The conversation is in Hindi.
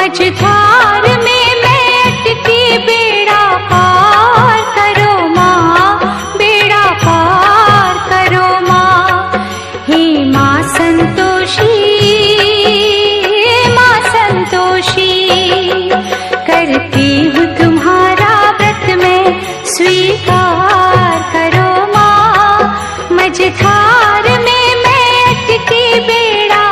मझधार में मैं अटकी, बेड़ा पार करो माँ, बेड़ा पार करो माँ। हे माँ संतोषी, माँ संतोषी, करती हूँ तुम्हारा व्रत में, स्वीकार करो माँ। मझधार में मैं अटकी, बेड़ा